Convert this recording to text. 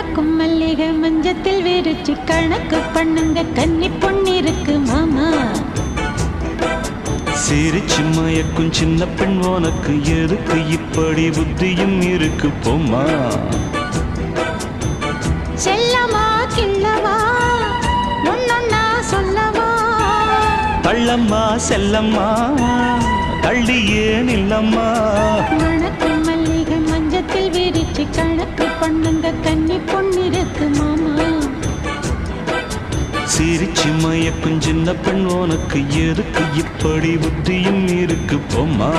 மணக்கும் மல்லிகை மஞ்சத்தில் விரிச்சு கணக்கு பண்ணுங்க கன்னி பொண்ணிருக்கு மாமா. சிரிச்சு மயக்கும் சின்ன பெண் உனக்கு எதுக்கு இப்படி புத்தியும் இருக்கு போம்மா. செல்லமா கிள்ளவா ஒன்னொன்னா சொல்லவா. தள்ளம்மா செல்லம்மா தள்ளியே நில்லம்மா. மணக்கும் மல்லிகை மஞ்சத்தில் விரிச்சு கணக்கு பண்ணுங்க கன்னி பொண்ணிருக்கு மாமா. சிரிச்சு மயக்கும் சின்ன பெண் உனக்கு எதுக்கு இப்படி புத்தியும் இருக்கு போம்மா.